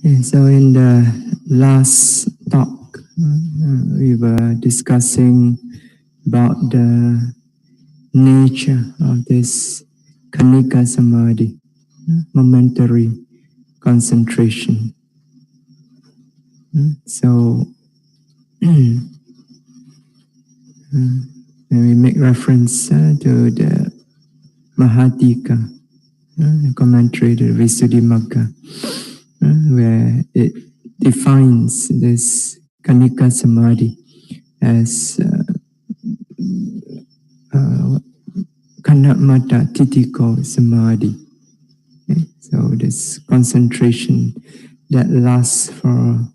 Okay, so in the last talk, we were discussing about the nature of this Kanika Samadhi, momentary concentration. So, when we make reference to the Mahatika, commentary to the Visuddhimagga, where it defines this Kanika Samadhi as Kanamata Titiko Samadhi. Okay? So this concentration that lasts for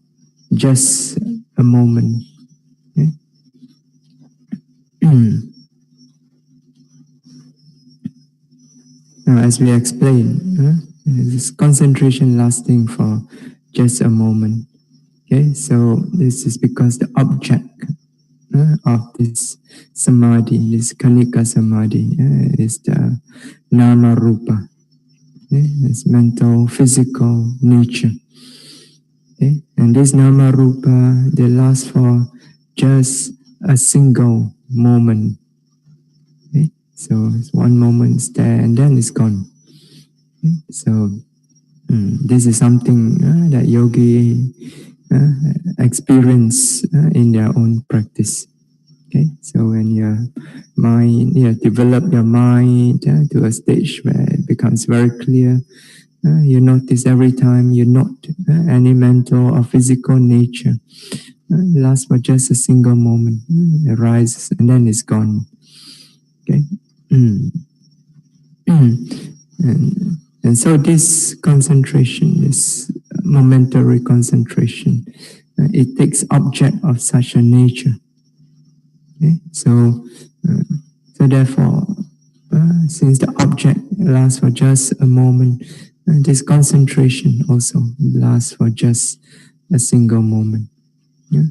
just a moment. Okay? Now, as we explained, this concentration lasting for just a moment. Okay, so this is because the object of this samadhi, this Kanika Samadhi, is the Nama Rupa. Okay? It's mental, physical nature. Okay? And this Nama Rupa, they last for just a single moment. Okay? So it's one moment there and then it's gone. Okay? So this is something that yogi experience in their own practice. Okay, so when your mind, develop your mind to a stage where it becomes very clear, you notice every time you note any mental or physical nature, it lasts for just a single moment. It arises and then it's gone. Okay, and so this concentration, this momentary concentration, it takes object of such a nature. Okay? So therefore, since the object lasts for just a moment, this concentration also lasts for just a single moment. Yeah?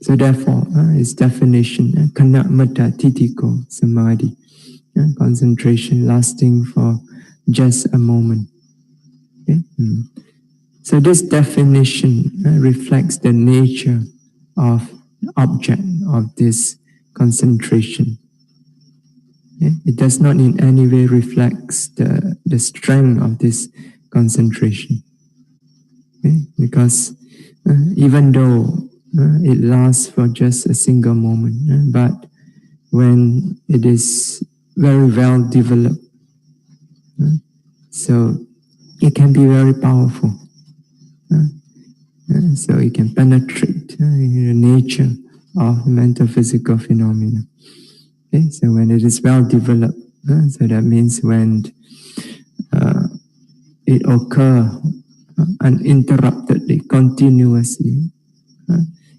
So therefore, its definition, Kanamata Titiko Samadhi, concentration lasting for just a moment. Okay? So this definition reflects the nature of the object of this concentration. Okay? It does not in any way reflect the strength of this concentration. Okay? Because even though it lasts for just a single moment, but when it is very well developed, so it can be very powerful. So it can penetrate the nature of mental physical phenomena. Okay? So when it is well developed, so that means when it occurs uninterruptedly, continuously.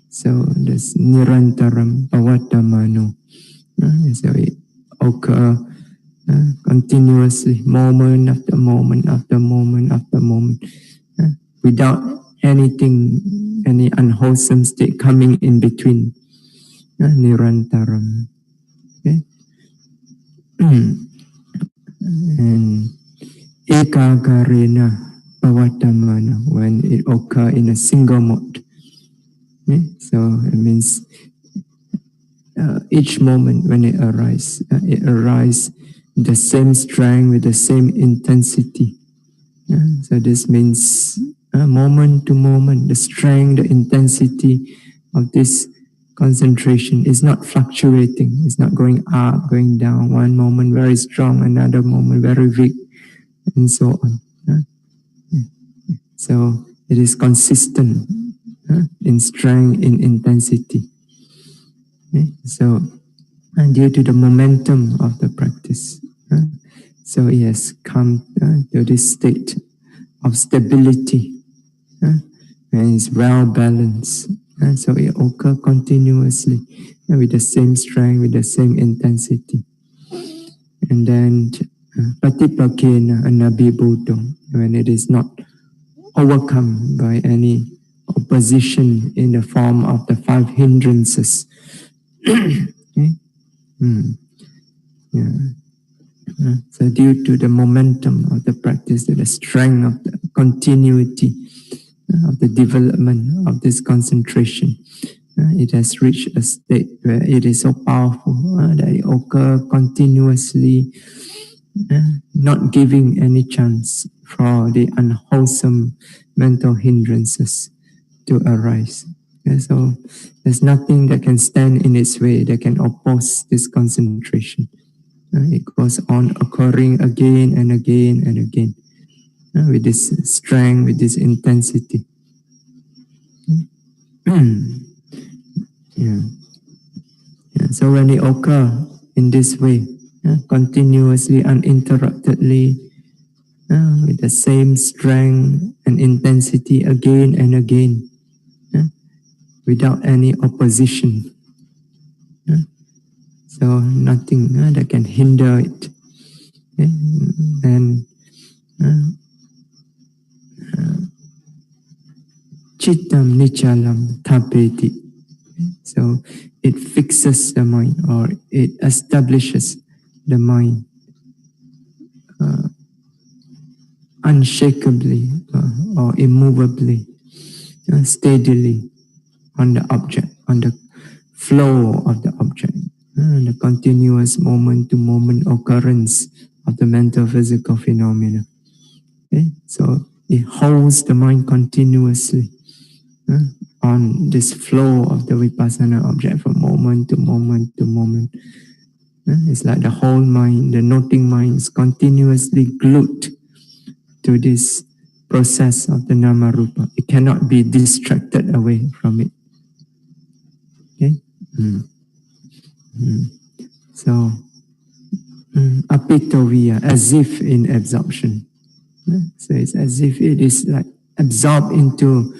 So this nirantaram pavatamano. So it occurs continuously, moment after moment after moment after moment, without anything, any unwholesome state coming in between. Nirantaram. Okay? And ekagarena pavatamana, when it occurs in a single mode. Okay? So it means each moment when it arises with the same strength, with the same intensity. So this means moment to moment, the strength, the intensity of this concentration is not fluctuating. It's not going up, going down. One moment very strong, another moment very weak, and so on. So it is consistent in strength, in intensity. Okay? So due to the momentum of the practice, so it has come to this state of stability, and it's well balanced. So it occurs continuously with the same strength, with the same intensity. And then patipakena anabhibuddho, when it is not overcome by any opposition in the form of the 5 hindrances. Okay? Yeah. So due to the momentum of the practice, to the strength of the continuity of the development of this concentration, it has reached a state where it is so powerful that it occurs continuously, not giving any chance for the unwholesome mental hindrances to arise. So there's nothing that can stand in its way that can oppose this concentration. It goes on occurring again and again and again with this strength, with this intensity. Yeah. So when it occurs in this way, continuously, uninterruptedly, with the same strength and intensity again and again, without any opposition. So nothing that can hinder it. And Chittam nichalam tapeti. So it fixes the mind, or it establishes the mind unshakably or immovably, steadily on the object, on the flow of the object, the continuous moment-to-moment occurrence of the mental physical phenomena. Okay? So it holds the mind continuously on this flow of the vipassana object from moment to moment to moment. It's like the whole mind, the noting mind is continuously glued to this process of the nama rupa. It cannot be distracted away from it. Okay? So, apitoviya, as if in absorption. So it's as if it is like absorbed into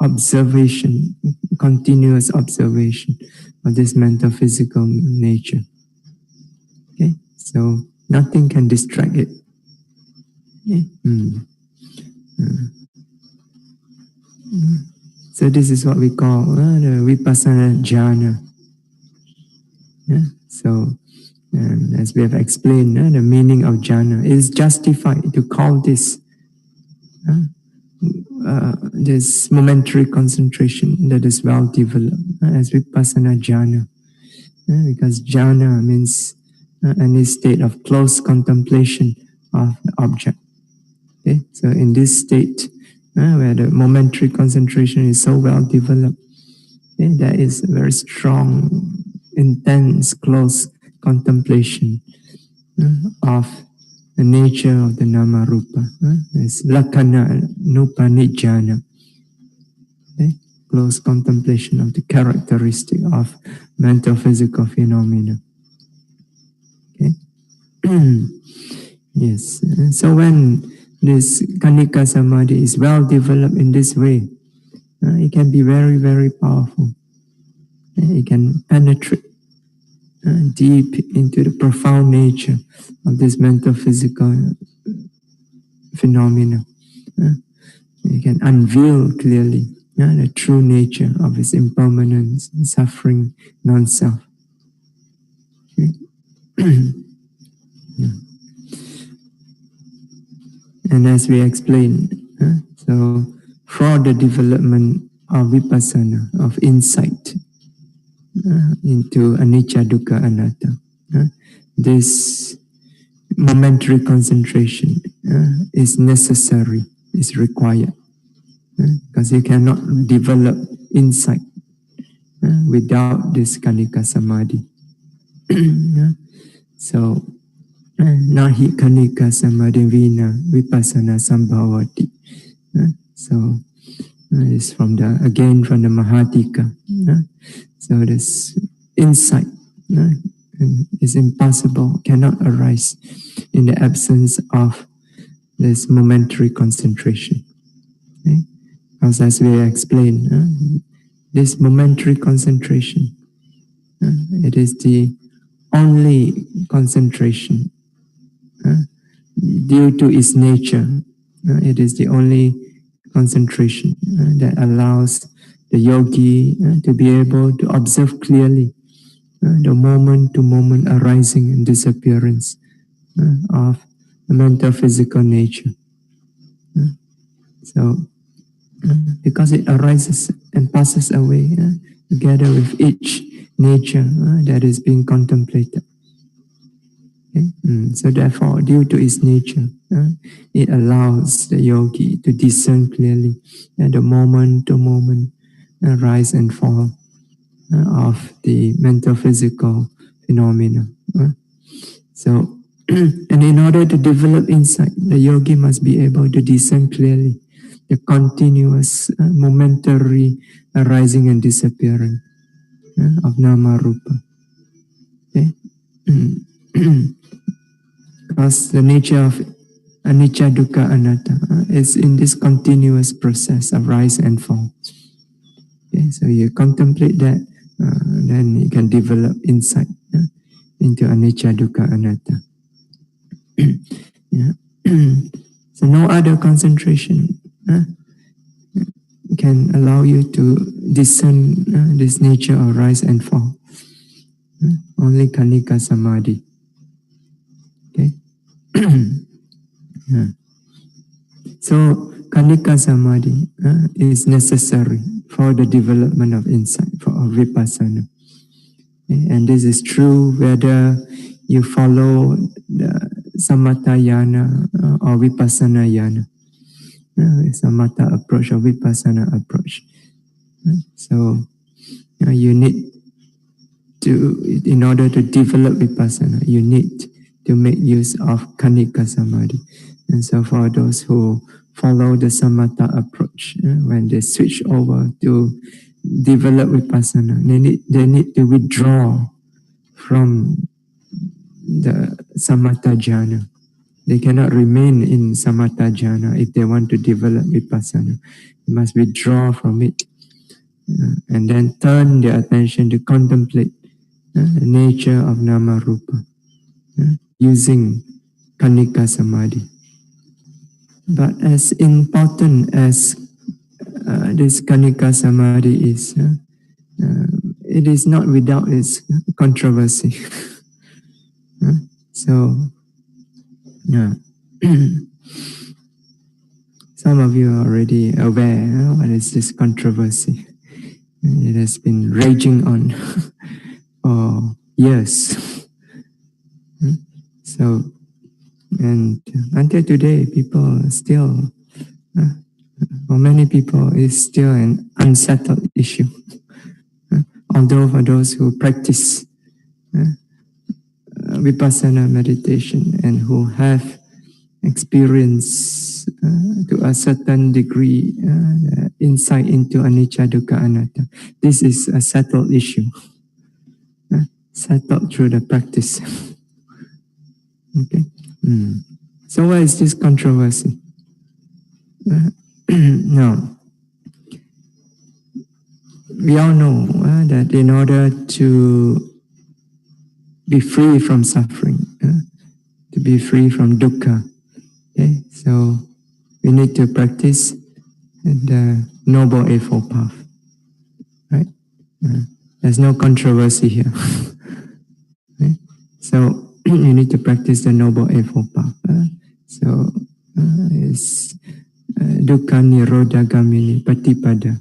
observation, continuous observation of this mental physical nature. Okay? So nothing can distract it. Okay? So this is what we call the vipassana jhana. So, as we have explained, the meaning of jhana is justified to call this this momentary concentration that is well developed as vipassana jhana, because jhana means any state of close contemplation of the object. Okay? So in this state, where the momentary concentration is so well developed, there is a very strong, intense, close contemplation of the nature of the nama rupa. It's lakkhana nupanijjhana. Okay? Close contemplation of the characteristic of mental physical phenomena. Okay? Yes. So when this kanika samadhi is well developed in this way, it can be very, very powerful. It can penetrate deep into the profound nature of this mental physical phenomena. It can unveil clearly the true nature of its impermanence, suffering, non-self. Okay. And as we explained, so for the development of vipassana, of insight into anicca, dukkha, anatta, this momentary concentration is necessary, is required, because you cannot develop insight without this kanika samadhi. So, nahi kanika samadhi vina vipassana sambhavati. So, it's from the Mahatika. So this insight is impossible, cannot arise in the absence of this momentary concentration. Okay? Because as we explained, this momentary concentration, it is the only concentration due to its nature. It is the only concentration that allows the yogi to be able to observe clearly the moment-to-moment arising and disappearance of the mental physical nature. So, because it arises and passes away together with each nature that is being contemplated. Okay? So therefore, due to its nature, it allows the yogi to discern clearly the moment to moment rise and fall of the mental physical phenomena. So, and in order to develop insight, the yogi must be able to discern clearly the continuous momentary arising and disappearing of nama rupa. Okay? Because the nature of anicca, dukkha, anatta is in this continuous process of rise and fall. Okay? So you contemplate that, then you can develop insight into anicca, dukkha, anatta. Yeah. So no other concentration can allow you to discern this nature of rise and fall. Only Kanika Samadhi. Okay. Yeah. So Kanika Samadhi is necessary for the development of insight, for vipassana. Okay. And this is true whether you follow the samatha yana or vipassana yana. Samatha approach or vipassana approach. So you need to, in order to develop vipassana, you need to make use of Kanika Samadhi. And so for those who follow the samatha approach, when they switch over to develop vipassana, they need to withdraw from the samatha jhana. They cannot remain in samatha jhana if they want to develop vipassana. They must withdraw from it and then turn their attention to contemplate the nature of nama rupa using Kanika Samadhi. But as important as this Kanika Samadhi is, it is not without its controversy. So, some of you are already aware what is this controversy. It has been raging on for years. So, and until today, people still, for many people, it's still an unsettled issue. Although for those who practice vipassana meditation and who have experience to a certain degree insight into anicca, dukkha, anatta, this is a settled issue, settled through the practice. Okay. So why is this controversy? Now, we all know that in order to be free from suffering, to be free from dukkha, okay, so we need to practice the Noble Eightfold Path, right? There's no controversy here. Okay? So you need to practice the Noble Eightfold Path. So it's Dukkha Nirodha Gamini Patipada.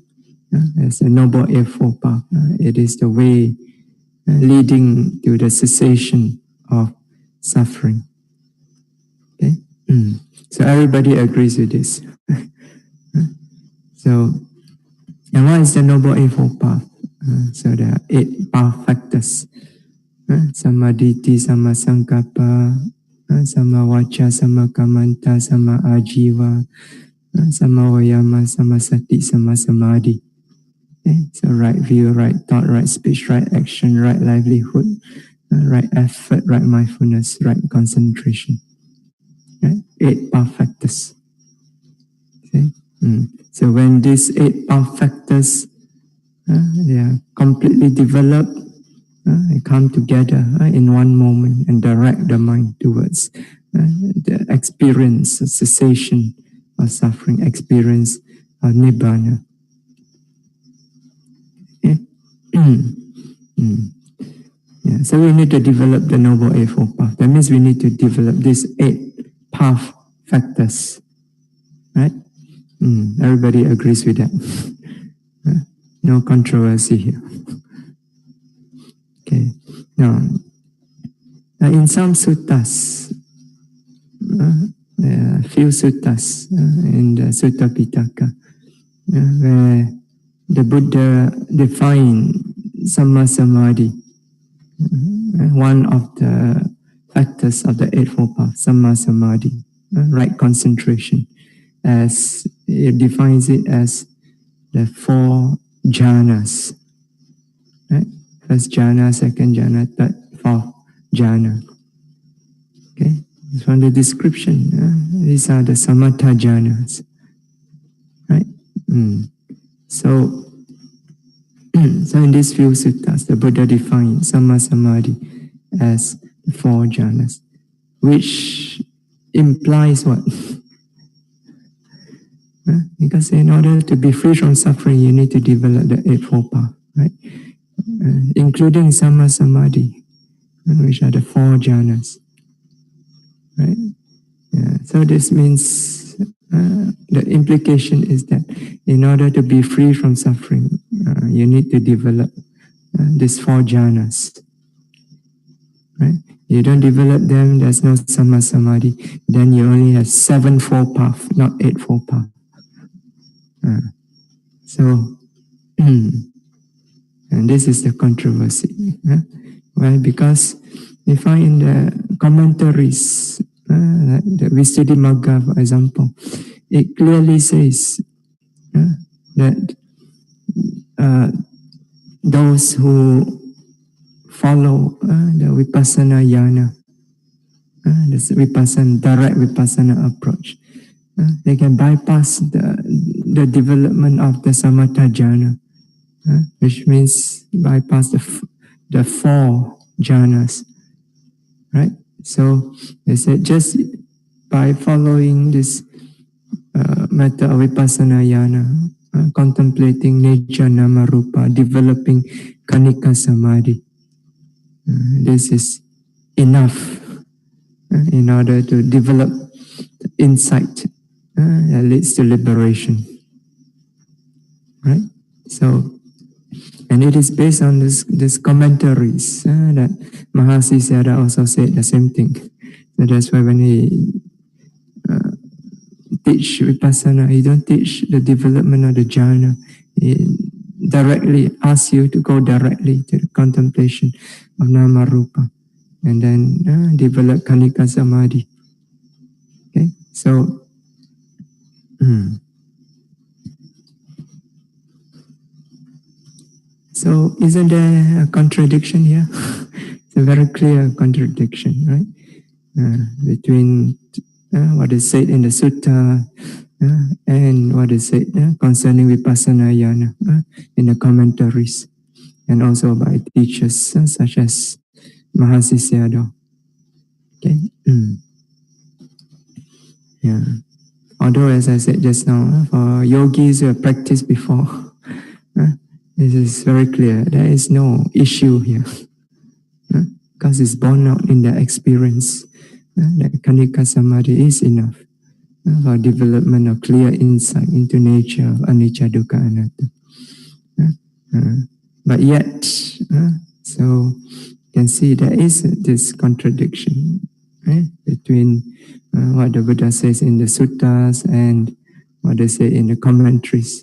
It's a Noble Eightfold Path. It is the way leading to the cessation of suffering. Okay? So everybody agrees with this. So, and what is the Noble Eightfold Path? So there are 8 path factors. Samaditi, sama sankappa, sama vacha, sama kamanta, sama ajiva, sama vayama, sama sati, sama samadhi. Okay? So right view, right thought, right speech, right action, right livelihood, right effort, right mindfulness, right concentration. Right? 8 path factors. Okay? So when these 8 path factors they are completely developed, they come together in one moment and direct the mind towards the experience of cessation of suffering, experience of nibbana. Okay? Yeah, so we need to develop the Noble Eightfold Path. That means we need to develop these 8 path factors. Right? Everybody agrees with that. No controversy here. Okay. Now, in some suttas, few suttas in the Sutta Pitaka, where the Buddha defined Samma Samadhi, one of the factors of the Eightfold Path, Samma Samadhi, right concentration, as it defines it as the 4 jhanas, right? First jhana, second jhana, third, fourth jhana. Okay, from the description, these are the samatha jhanas, right? So, so in these few suttas, the Buddha defined Samma Samadhi as the 4 jhanas, which implies what? Because in order to be free from suffering, you need to develop the Eightfold Path, right? Including Samma Samadhi, which are the 4 jhanas, right? So this means the implication is that in order to be free from suffering, you need to develop these 4 jhanas, right? You don't develop them, there's no Samma Samadhi, then you only have 7-fold path, not 8-fold path. So, and this is the controversy. Why? Because we find in the commentaries, the Visuddhimagga, for example, it clearly says that those who follow the Vipassana Yana, the direct Vipassana approach, they can bypass the development of the Samatha Jhana, which means bypass the 4 jhanas, right? So they said just by following this method of Vipassana Yana, contemplating nature, nama, rupa, developing Kanika Samadhi, this is enough in order to develop insight that leads to liberation, right? So, and it is based on this commentaries that Mahasi Sayadaw also said the same thing. So that's why when he teach Vipassana, he don't teach the development of the jhana. He directly asks you to go directly to the contemplation of Nama Rupa and then develop Kanika Samadhi. Okay, so so isn't there a contradiction here? It's a very clear contradiction, right? Between what is said in the sutta and what is said concerning Vipassana Yana in the commentaries, and also by teachers such as Mahasi Sayadaw. Okay. Yeah. Although, as I said just now, for yogis who have practiced before, this is very clear. There is no issue here, because it's borne out in their experience that Kanika Samadhi is enough for development of clear insight into nature of anicca, dukkha, anatta. But yet, so you can see there is this contradiction, right, between what the Buddha says in the suttas and what they say in the commentaries.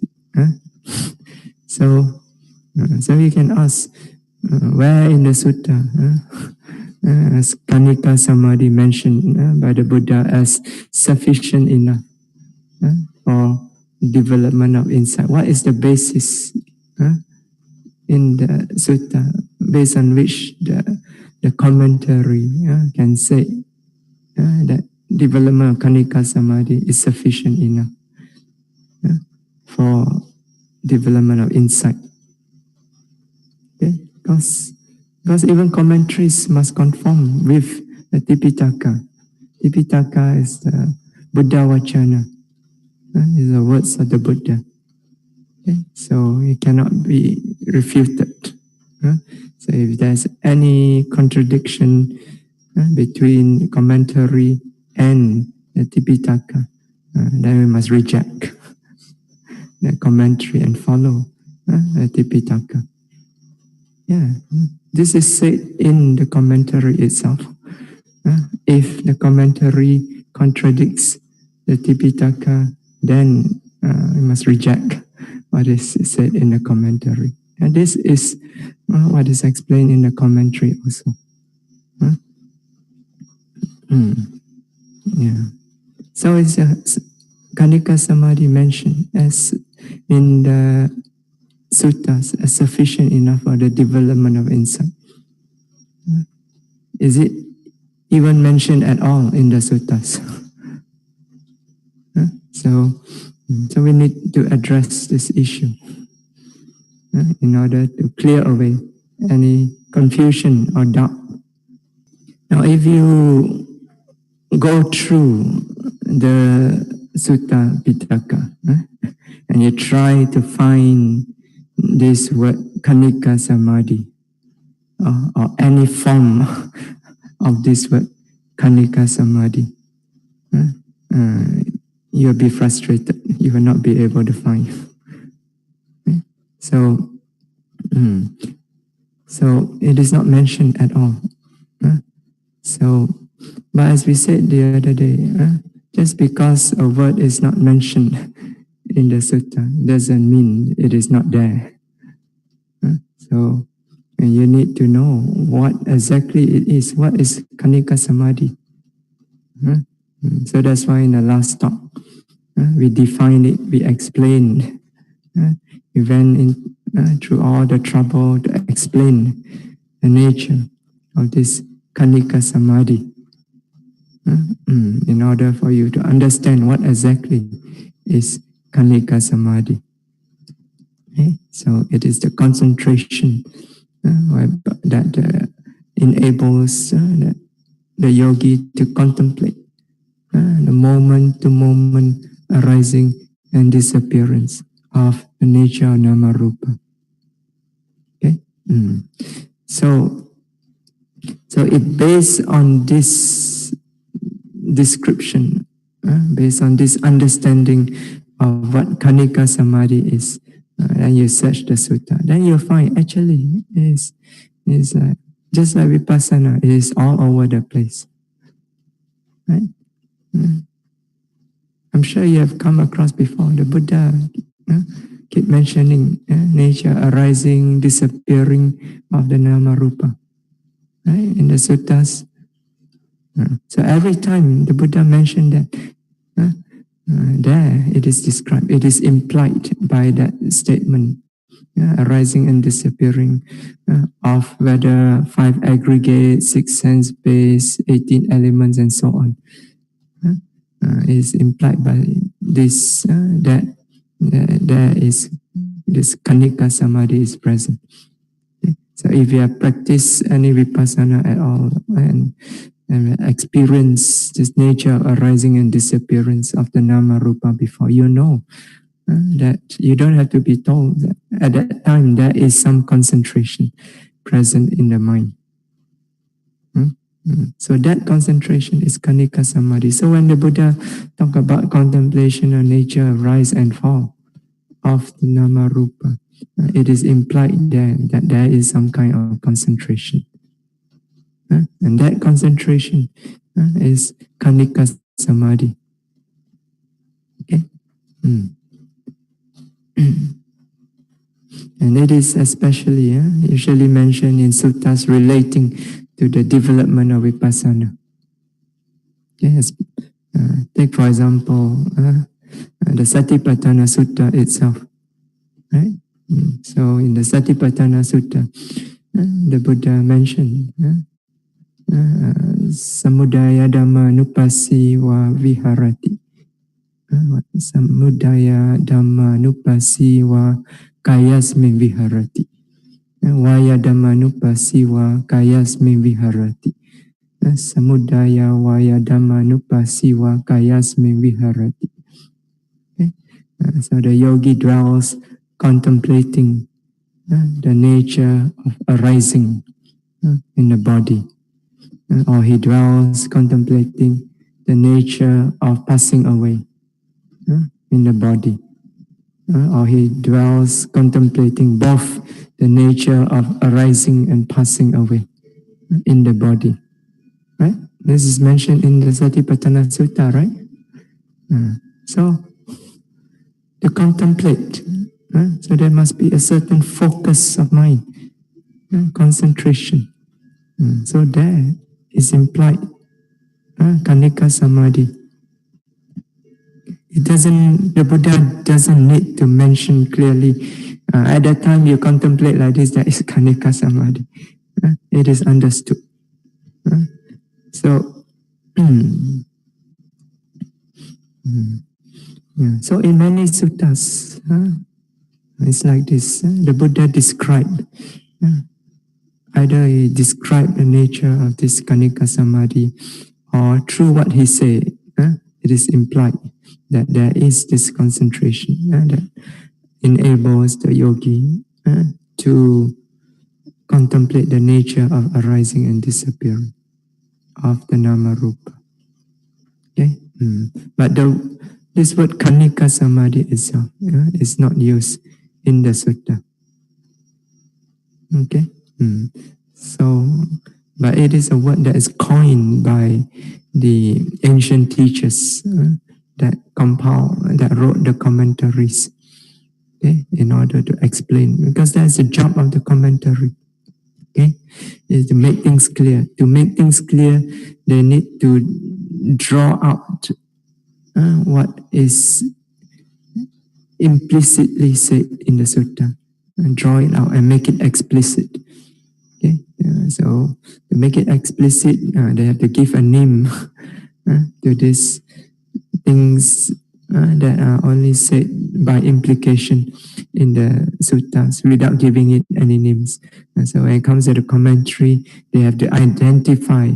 So you can ask, where in the sutta is Kanika Samadhi mentioned by the Buddha as sufficient enough for development of insight? What is the basis in the sutta based on which the commentary can say that development of Kanika Samadhi is sufficient enough for development of insight? Okay? Because even commentaries must conform with the Tipitaka. Tipitaka is the Buddha Vachana, is the words of the Buddha. Okay? So it cannot be refuted. So if there's any contradiction between commentary and the Tipitaka, then we must reject the commentary and follow the Tipitaka. Yeah, this is said in the commentary itself. If the commentary contradicts the Tipitaka, then we must reject what is said in the commentary. And this is what is explained in the commentary also. Yeah. So it's Kanika Samadhi mentioned as in the suttas as sufficient enough for the development of insight. Is it even mentioned at all in the suttas? So we need to address this issue in order to clear away any confusion or doubt. Now, if you go through the Sutta Pitaka and you try to find this word Kanika Samadhi or any form of this word Kanika Samadhi, you'll be frustrated. You will not be able to find. So it is not mentioned at all. But as we said the other day, just because a word is not mentioned in the sutta doesn't mean it is not there. So you need to know what exactly it is. What is Kanika Samadhi? So that's why in the last talk, we defined it, we explained. We went through all the trouble to explain the nature of this Kanika Samadhi in order for you to understand what exactly is Kanika Samadhi. Okay? So it is the concentration that enables the yogi to contemplate the moment-to-moment arising and disappearance of the nature of Nama Rupa. Okay? So it based on this description, based on this understanding of what Kanika Samadhi is, and you search the sutta, then you'll find actually is just like Vipassana, it is all over the place. Right? I'm sure you have come across before. The Buddha keep mentioning nature arising, disappearing of the Nama Rupa. Right? In the suttas. So every time the Buddha mentioned that, there it is described, it is implied by that statement, arising and disappearing of whether 5 aggregates, 6 sense base, 18 elements, and so on. Is implied by this, that there is this Kanika Samadhi is present. Okay? So if you have practiced any Vipassana at all and experience this nature of arising and disappearance of the Nama Rupa before, you know that you don't have to be told that at that time there is some concentration present in the mind. So that concentration is Kanika Samadhi. So when the Buddha talk about contemplation of nature, rise and fall of the Nama Rupa, it is implied there that there is some kind of concentration. And that concentration is Kanika Samadhi. Okay? And it is especially usually mentioned in suttas relating to the development of Vipassana. Yes. Take for example the Satipatthana Sutta itself. Right? So in the Satipatthana Sutta, the Buddha mentioned Samudaya Dhamma Nupasi wa Viharati. Samudaya Dhamma Nupasi wa Kayasmin Viharati. Vaya Dhamma Nupasi wa Kayasmin Viharati. Samudaya Vaya Dhamma Nupasi wa Kayasmin Viharati. Okay? So the yogi dwells contemplating the nature of arising in the body, or he dwells contemplating the nature of passing away in the body, or he dwells contemplating both the nature of arising and passing away in the body. Right? This is mentioned in the Satipatthana Sutta, right? So, to contemplate, so there must be a certain focus of mind, concentration. So there is implied Kanika Samadhi. The Buddha doesn't need to mention clearly, at that time you contemplate like this, that is Kanika Samadhi. It is understood. So, so in many suttas, it's like this. The Buddha described, either he described the nature of this Kanika Samadhi, or through what he said, it is implied that there is this concentration that enables the yogi to contemplate the nature of arising and disappearing of the nama rupa. Okay, but this word Kanika Samadhi itself is not used in the sutta. Okay, so but it is a word that is coined by the ancient teachers that wrote the commentaries, okay, in order to explain, because that's the job of the commentary. Okay, is to make things clear. To make things clear, they need to draw out what is implicitly said in the sutta, and draw it out and make it explicit. Okay, so to make it explicit, they have to give a name to these things that are only said by implication in the suttas without giving it any names. So when it comes to the commentary, they have to identify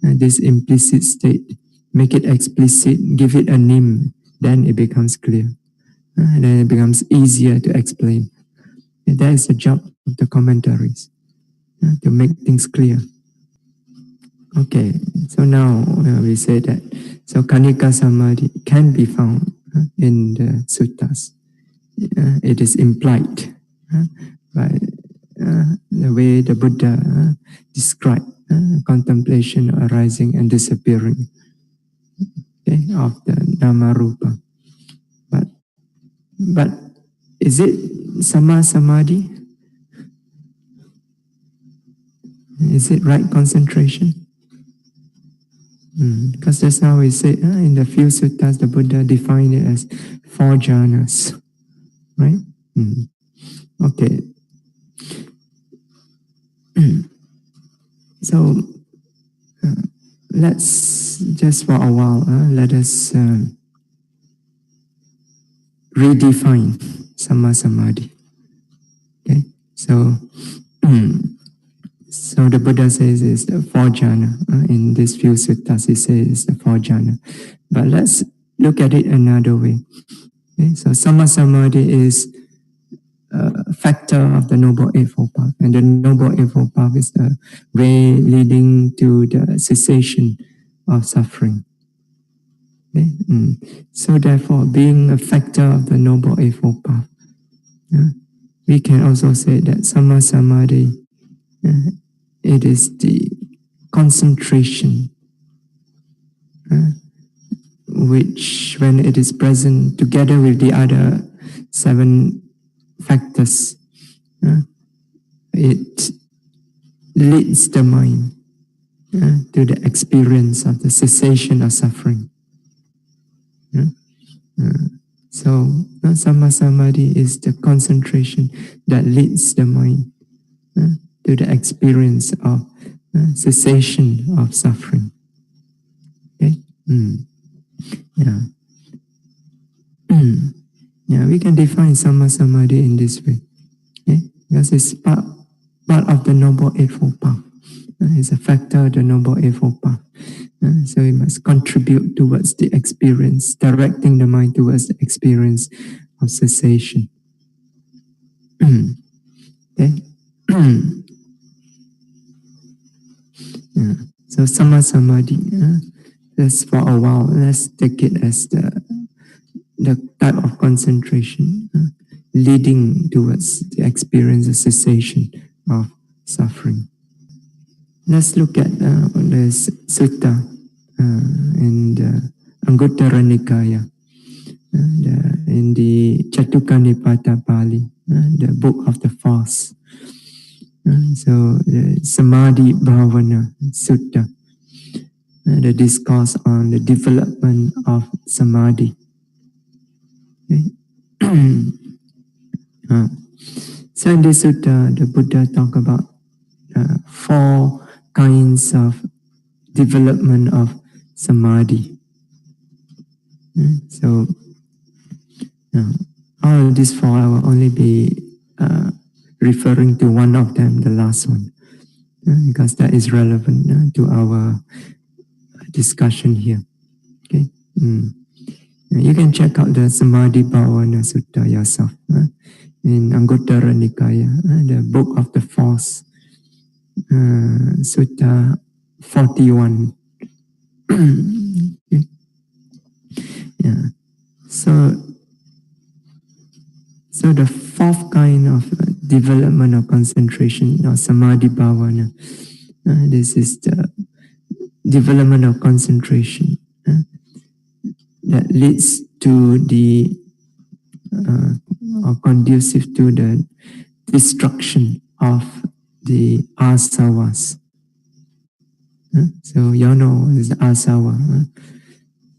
this implicit state, make it explicit, give it a name, then it becomes clear. And then it becomes easier to explain. And that is the job of the commentaries, to make things clear. Okay, so now we say that, so Kanika Samadhi can be found in the suttas. It is implied by the way the Buddha described contemplation arising and disappearing, okay, of the Dhamma Rupa. But is it Sama Samadhi? Is it right concentration? Because just now we said in the few suttas, the Buddha defined it as 4 jhanas, right? Okay. So let's just for a while, let us redefine Sama Samadhi. Okay, so so the Buddha says it's the 4 jhana. In these few suttas, he says it's the 4 jhana. But let's look at it another way. Okay, so Sama Samadhi is a factor of the Noble Eightfold Path, and the Noble Eightfold Path is the way leading to the cessation of suffering. Okay? So therefore, being a factor of the Noble Eightfold Path, we can also say that Sama Samadhi, it is the concentration which, when it is present together with the other 7 factors, it leads the mind to the experience of the cessation of suffering. So Sama Samadhi is the concentration that leads the mind to the experience of cessation of suffering. Okay? Yeah, we can define Sama Samadhi in this way. Okay? Because it's part of the Noble Eightfold Path. It's a factor of the Noble Eightfold Path. So we must contribute towards the experience, directing the mind towards the experience of cessation. Okay. Yeah. So sama samadhi. Just for a while, let's take it as the type of concentration leading towards the experience of cessation of suffering. Let's look at the sutta in the Anguttara Nikaya, in the Catuka Nipata Pali, the book of the fast. So the Samadhi Bhavana Sutta, the discourse on the development of Samadhi. Okay. So in this sutta, the Buddha talk about 4 kinds of development of Samadhi. So all of these 4, I will only be referring to one of them, the last one, because that is relevant to our discussion here. Okay. You can check out the Samadhi Bhavana Sutta yourself in Anguttara Nikaya, the book of the Force, Sutta 41. Okay. Yeah. So the 4th kind of development of concentration or Samadhi Bhavana, this is the development of concentration that leads to the or conducive to the destruction of the asavas. So you know is asava,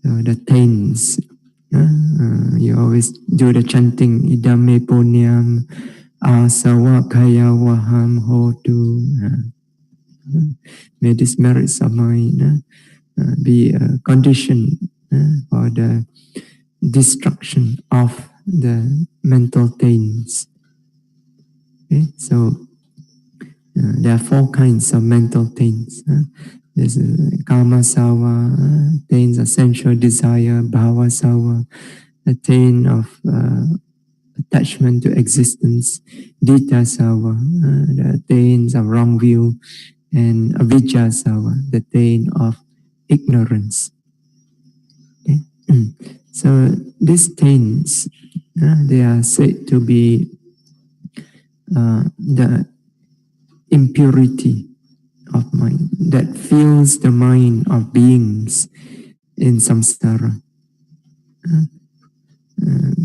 so the taints. You always do the chanting idame punyam asawa kaya waham hotu. May this merits of mine be a condition for the destruction of the mental taints. Okay, so there are 4 kinds of mental taints. There's kama sawa, taints of sensual desire; bhava sawa, a taint of attachment to existence; dita sawa, the taints of wrong view; and avijja sawa, the taint of ignorance. Okay? So these taints, they are said to be the impurity of mind that fills the mind of beings in samsara.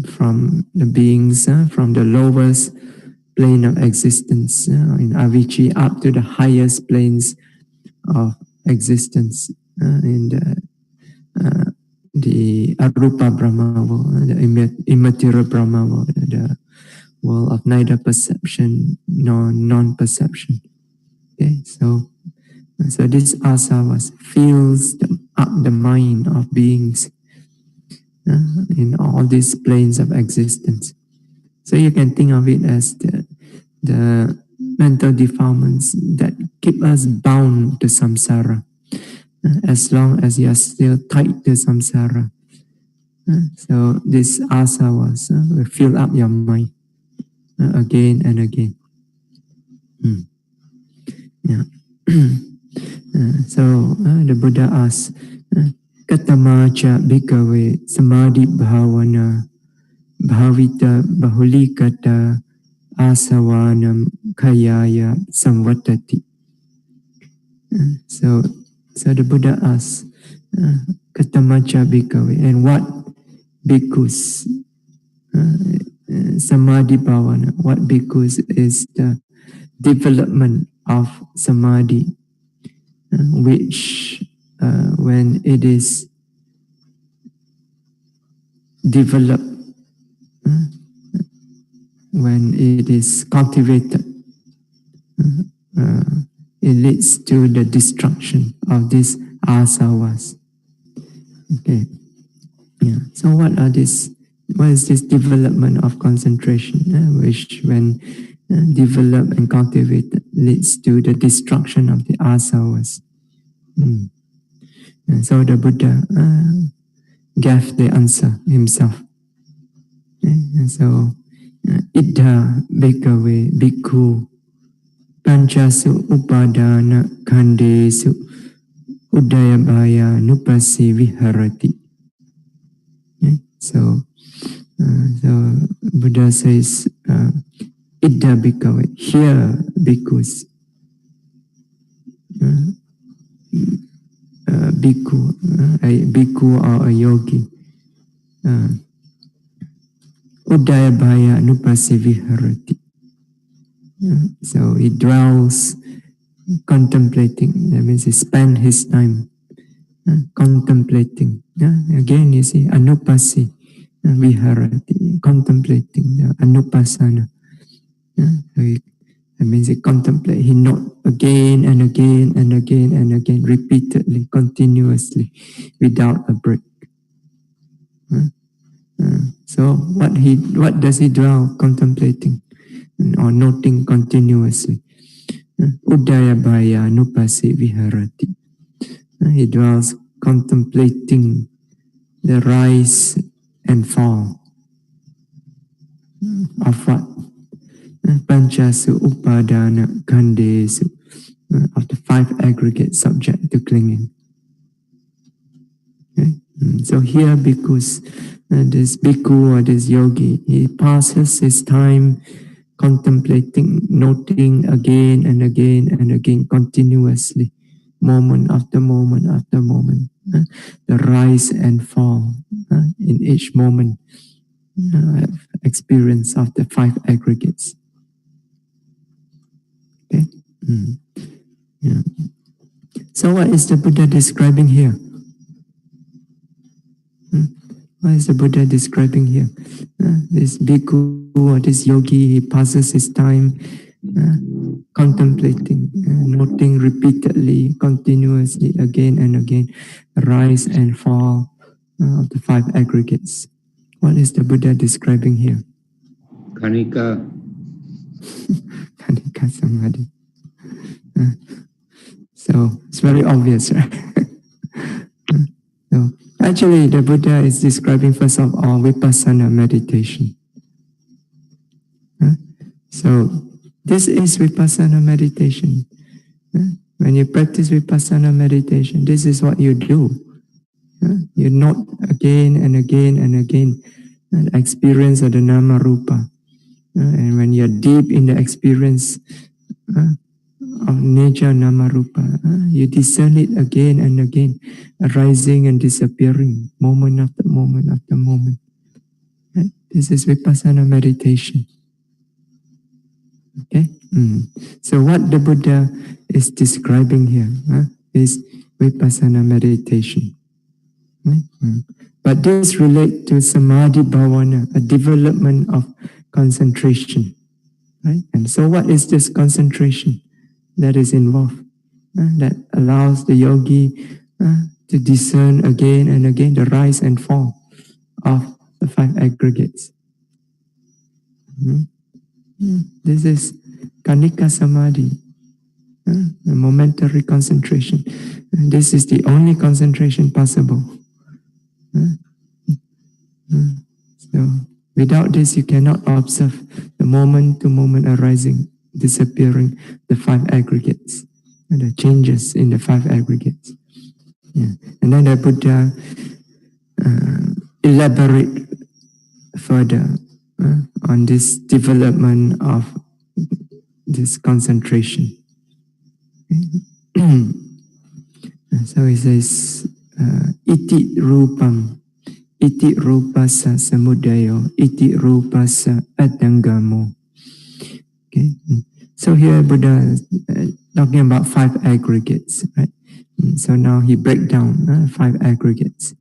From the beings from the lowest plane of existence in avicii up to the highest planes of existence in the arupa Brahma world, the immaterial Brahma world, the world of neither perception nor non-perception. Okay, so this asavas fills up the mind of beings in all these planes of existence. So you can think of it as the mental defilements that keep us bound to samsara. As long as you are still tied to samsara. So these asavas will fill up your mind again and again. Yeah. So the Buddha asks, Katamacha bhikkhave samadhi bhavana bhavita bahulikata asavanam kayaya samvatati. So the Buddha asks, Katamacha bhikkhave, and what bhikkhus, samadhi bhavana, what bhikkhus is the development of samadhi, which when it is developed, when it is cultivated, it leads to the destruction of these asavas. Okay. Yeah. So what are this? What is this development of concentration, which when developed and cultivated leads to the destruction of the asavas? And so the Buddha gave the answer himself. Okay? And so Idha bhikkhave bhikkhu panchasu upadana khandesu udayabhaya nupasi viharati. So Buddha says, Idha bhikkhave, here bhikkhus, bhikkhu, a bhikkhu or a yogi, udayabhaya nupasi viharati. So he dwells contemplating, that means he spends his time contemplating. Again, you see, anupasi viharati, contemplating, anupasana. So that means he contemplates, he notes again and again and again and again, repeatedly, continuously, without a break. So what does he dwell contemplating or noting continuously? Udayabhaya nupasi viharati. He dwells contemplating the rise and fall of what? Panchasu upadana khandesu, of the five aggregate subject to clinging. Okay? So here, because this bhikkhu or this yogi, he passes his time contemplating, noting again and again and again, continuously, moment after moment after moment, the rise and fall in each moment, experience of the five aggregates. Okay. Yeah. So what is the Buddha describing here? What is the Buddha describing here? This bhikkhu or this yogi, he passes his time contemplating, noting repeatedly, continuously, again and again, rise and fall of the five aggregates. What is the Buddha describing here? Kanika. Kanika samadhi. So it's very obvious, right? So actually, the Buddha is describing first of all vipassana meditation. So this is vipassana meditation. When you practice vipassana meditation, this is what you do. You note again and again and again the experience of the nama rupa. And when you're deep in the experience of nature nama rupa, you discern it again and again, arising and disappearing, moment after moment after moment. Right? This is vipassana meditation. Okay. So what the Buddha is describing here is vipassana meditation. But this relates to samadhi bhavana, a development of concentration. Right? And so what is this concentration that is involved? That allows the yogi to discern again and again the rise and fall of the five aggregates. This is kanika samadhi, a momentary concentration. This is the only concentration possible. So without this, you cannot observe the moment-to-moment arising, disappearing, the five aggregates, and the changes in the five aggregates. Yeah. And then the Buddha elaborate further on this development of this concentration. So he says, iti rupam, iti rupasa samudayo, iti rupasa adangamo. Okay. So here Buddha is talking about five aggregates, right? So now he break down five aggregates,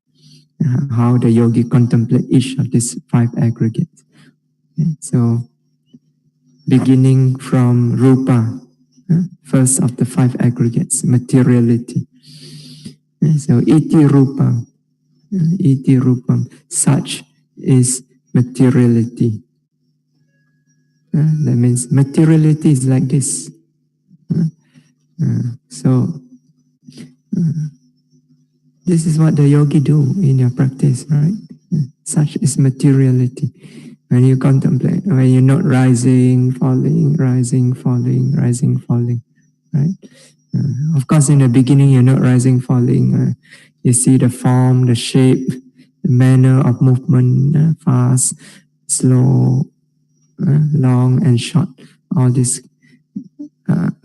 how the yogi contemplate each of these five aggregates. Okay. So beginning from rupa, first of the five aggregates, materiality. So iti rupam, such is materiality. That means materiality is like this. So this is what the yogi do in your practice, right? Such is materiality. When you contemplate, when you're not rising, falling, rising, falling, rising, falling, right? Of course, in the beginning, you're not rising, falling. You see the form, the shape, the manner of movement, fast, slow, long, and short. All these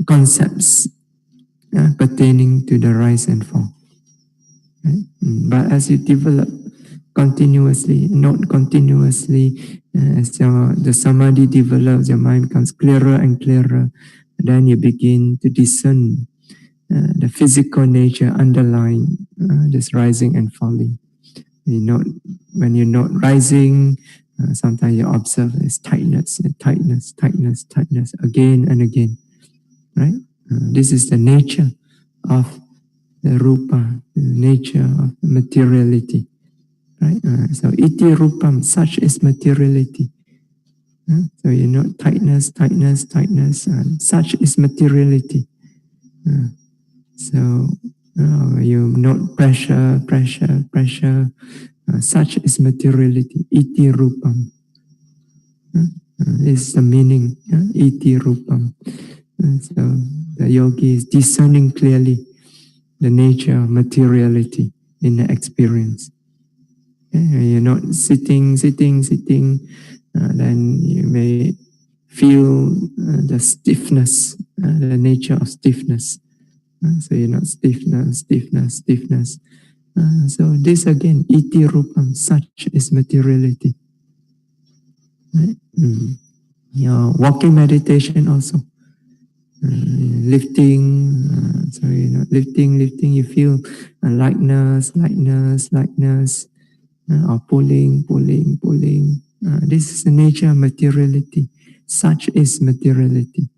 concepts pertaining to the rise and fall. Right? But as you develop continuously, not continuously, as the samadhi develops, your mind becomes clearer and clearer. Then you begin to discern the physical nature underlying this rising and falling. When you're not rising, sometimes you observe this tightness, tightness, tightness, tightness, again and again. Right? This is the nature of the rupa, the nature of materiality. Right? So iti rupam, such is materiality. So tightness, tightness, tightness, such is materiality. So you note pressure, pressure, pressure. Such is materiality. Iti rupam. Is the meaning. Iti rupam. So the yogi is discerning clearly the nature of materiality in the experience. You're not sitting, then you may feel the stiffness, the nature of stiffness. So you're not stiffness. So this again, iti rupam, such is materiality. Right? Your walking meditation also. Lifting, lifting, you feel lightness, or pulling. This is the nature of materiality. Such is materiality.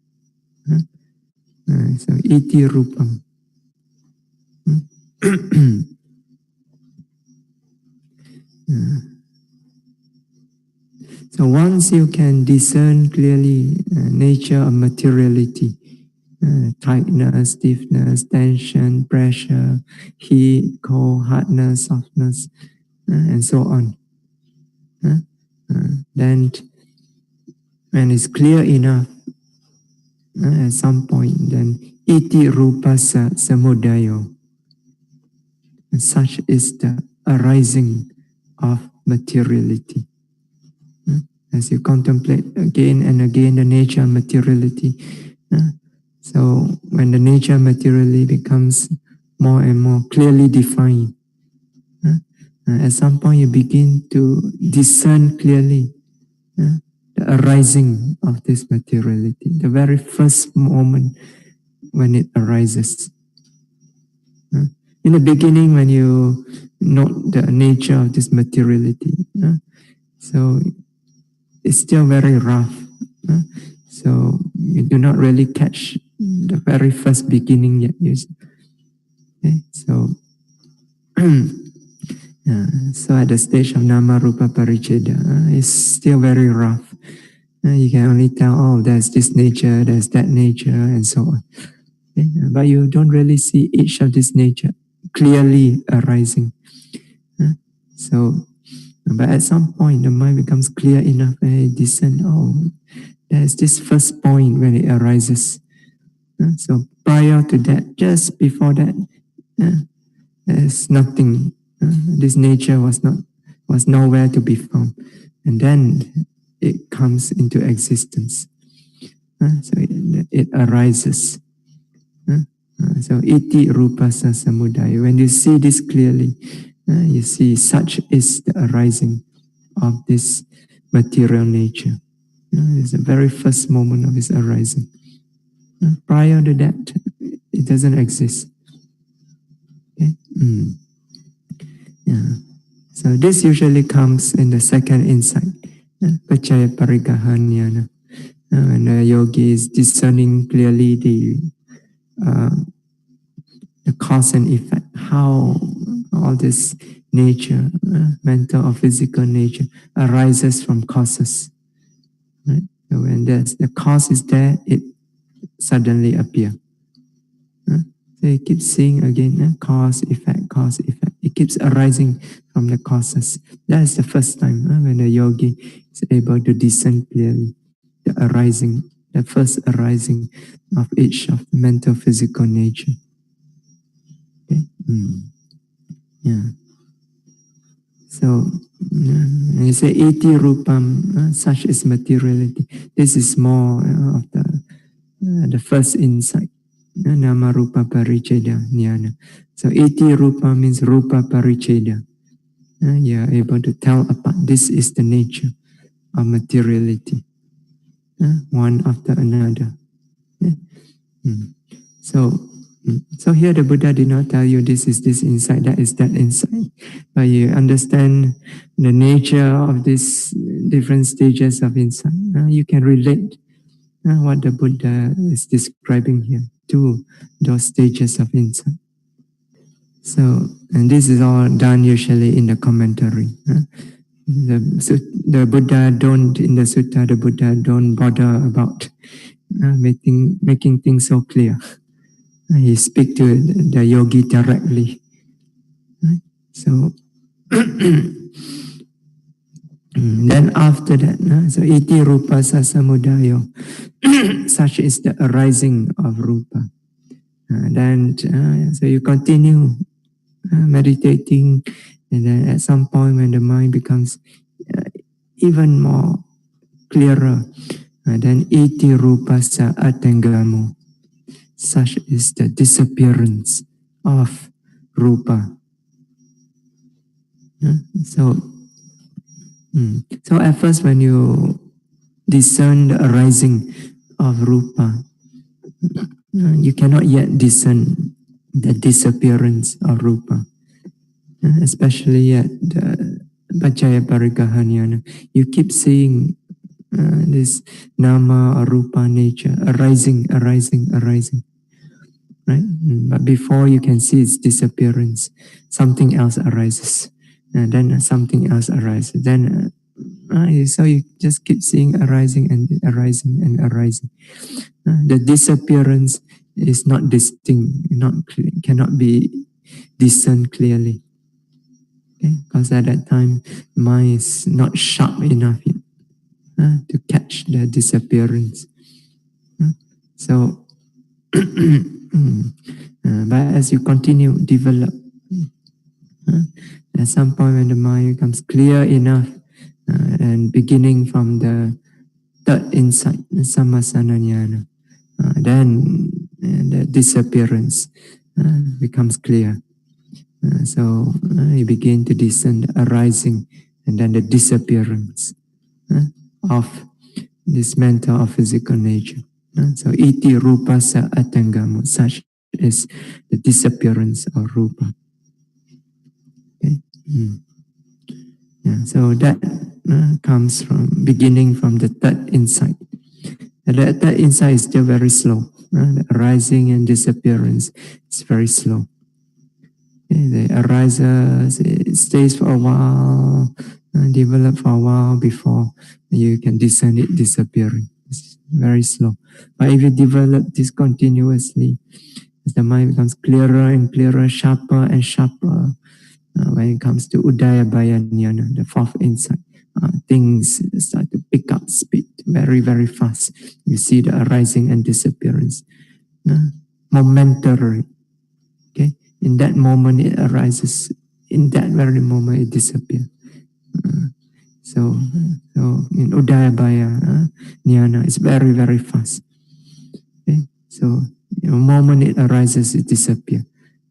So iti rupam. So once you can discern clearly nature of materiality, tightness, stiffness, tension, pressure, heat, cold, hardness, softness, and so on. Then when it's clear enough, at some point, then iti rupasa samudayo. And such is the arising of materiality. As you contemplate again and again the nature of materiality, so when the nature of materiality becomes more and more clearly defined, at some point you begin to discern clearly the arising of this materiality, the very first moment when it arises. In the beginning, when you note the nature of this materiality, so it's still very rough. So you do not really catch the very first beginning yet. Okay? So, so at the stage of Nama Rupa Paricheda, it's still very rough. You can only tell, oh, there's this nature, there's that nature, and so on. Okay? But you don't really see each of this nature clearly arising. So, but at some point, the mind becomes clear enough and discern, oh, there's this first point when it arises. So prior to that, just before that, there's nothing. This nature was nowhere to be found. And then it comes into existence. So it arises. So iti rupasa samudaya. When you see this clearly, you see such is the arising of this material nature. It's the very first moment of its arising. Prior to that, it doesn't exist. Okay? So this usually comes in the second insight, Pachaya Parigahanyana. When the yogi is discerning clearly the cause and effect, how all this nature, mental or physical nature, arises from causes. Right? So when the cause is there, it suddenly appears. So So you keep seeing again, cause, effect, cause, effect. It keeps arising from the causes. That is the first time when the yogi is able to discern clearly the arising, the first arising of each of the mental, physical nature. Okay? Yeah. So, you say iti rupam, such is materiality. This is more of the first insight. Nama rupa paricheda jnana. So iti rupa means rupa paricheda. You are able to tell apart. This is the nature of materiality, one after another. So, so here the Buddha did not tell you this is this insight, that is that insight, but you understand the nature of these different stages of insight. You can relate what the Buddha is describing here to those stages of insight. So, and this is all done usually in the commentary. The Buddha don't, in the sutta, the Buddha don't bother about making things so clear. He speak to the yogi directly. Right? So then after that, so iti rupa sasamudayo, such is the arising of rupa. Then so you continue meditating, and then at some point when the mind becomes even more clearer, then iti rupa sa atengamo, such is the disappearance of rupa. So at first when you discern the arising of rupa, you cannot yet discern the disappearance of rupa, especially at the Bhajaya Parikahanyana. You keep seeing this nama or rupa nature arising, right? But before you can see its disappearance, something else arises, and then something else arises. Then so you just keep seeing arising and arising and arising. The disappearance is not distinct, cannot be discerned clearly. Okay? Because at that time, mind is not sharp enough yet to catch the disappearance. So, but as you continue develop, at some point when the mind becomes clear enough, and beginning from the third insight, sammasana jnana, then the disappearance becomes clear. So you begin to discern the arising and then the disappearance of this mental or physical nature. So iti rupa sa atangamo, such is the disappearance of rupa. Okay? Yeah, so that comes from beginning from the third insight. And that third insight is still very slow. The arising and disappearance is very slow. Okay, the arises, it stays for a while, develop for a while before you can discern it disappearing. It's very slow. But if you develop this continuously, as the mind becomes clearer and clearer, sharper and sharper, when it comes to Udayabhaya Jnana, the fourth insight, things start to pick up speed very, very fast. You see the arising and disappearance. Momentary. Okay? In that moment it arises. In that very moment it disappears. So in Udayabhaya Jnana, it's very, very fast. Okay? So the moment it arises, it disappears.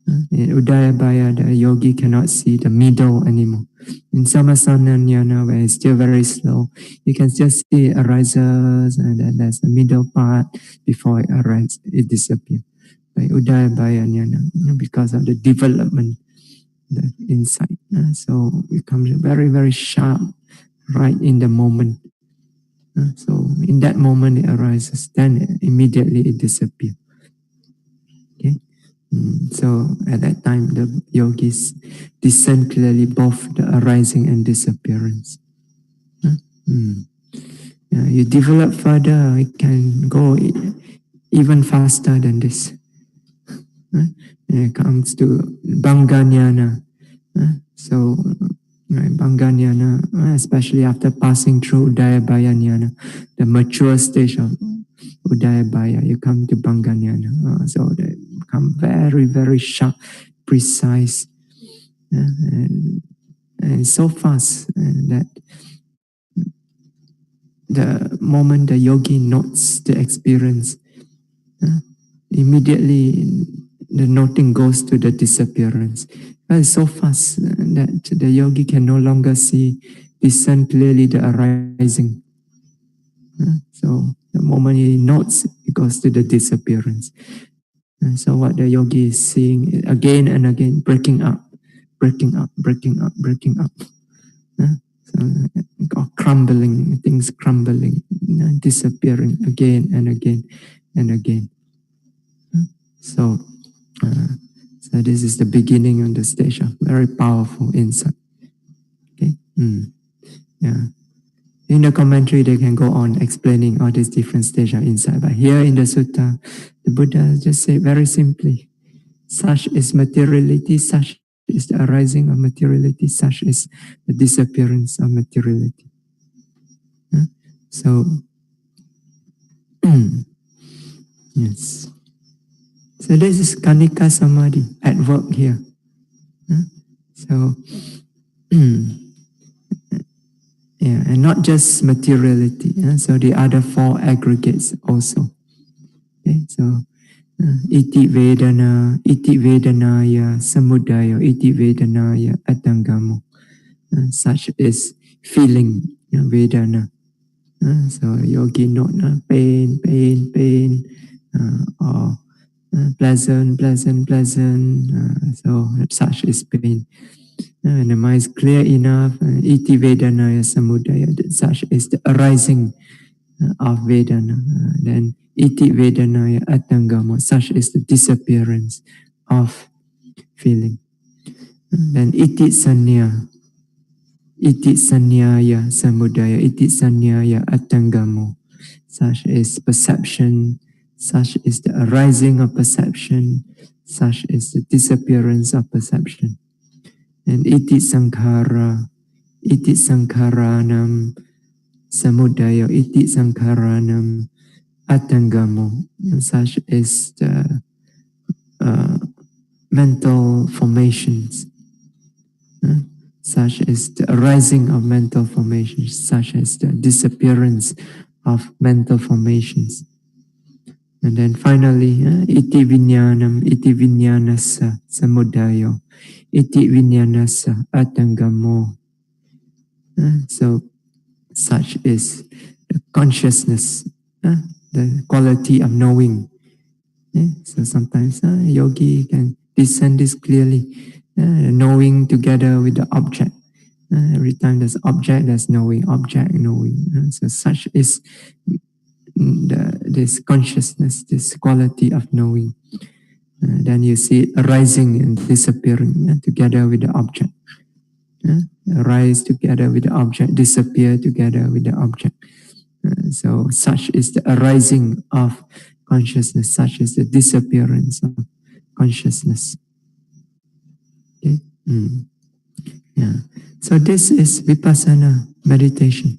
In Udayabhaya, the yogi cannot see the middle anymore. In Sammasana Jnana, where it's still very slow, you can just see it arises, and then there's the middle part before it arises, it disappears. Like Udayabhaya Jnana, because of the development, the insight. So it becomes very, very sharp right in the moment. So in that moment it arises, then immediately it disappears. Okay. So at that time, the yogis discern clearly both the arising and disappearance. Yeah, you develop further, it can go even faster than this. It comes to Banganyana. So, Banganyana, especially after passing through Udayabhayanyana, the mature stage of Udayabhaya, you come to Banganyana. So they become very, very sharp, precise, and so fast that the moment the yogi notes the experience, immediately the noting goes to the disappearance. It's so fast that the yogi can no longer discern clearly the arising. So the moment he notes, it goes to the disappearance. So what the yogi is seeing again and again, breaking up, breaking up, breaking up, breaking up. So crumbling, things crumbling, disappearing again and again and again. So, so this is the beginning of the stage of very powerful insight. Okay. Yeah. In the commentary, they can go on explaining all these different stages of insight. But here in the sutta, the Buddha just said very simply, such is materiality, such is the arising of materiality, such is the disappearance of materiality. So, yes. So this is Kanika Samadhi at work here. So, yeah, and not just materiality. So the other four aggregates also. Okay, so iti vedanaya samudaya, iti vedanaya atangamo. Such is feeling, vedana. So yogi note pain, pain, pain, or pleasant, pleasant, pleasant. So such is pain. And the mind is clear enough. Iti vedanaya samudaya. Such is the arising of vedana. Then iti vedanaya atangama. Such is the disappearance of feeling. Then iti sanya. Iti sanyaya samudaya. Iti sanyaya atangamo. Such is perception. Such is the arising of perception. Such is the disappearance of perception. And iti sankhara. Iti sankharanam samudaya. Iti sankharanam atangamo. And such is the mental formations. Such is the arising of mental formations. Such as the disappearance of mental formations. And then finally, iti vinyanasa samudayo, iti vinyanasa atangamo. So such is the consciousness, the quality of knowing. So sometimes yogi can discern this clearly, knowing together with the object. Every time there's object, there's knowing, object, knowing. So such is this consciousness, this quality of knowing. Then you see it arising and disappearing together with the object. Arise together with the object, disappear together with the object. So such is the arising of consciousness, such is the disappearance of consciousness. Okay? Yeah. So this is vipassana meditation.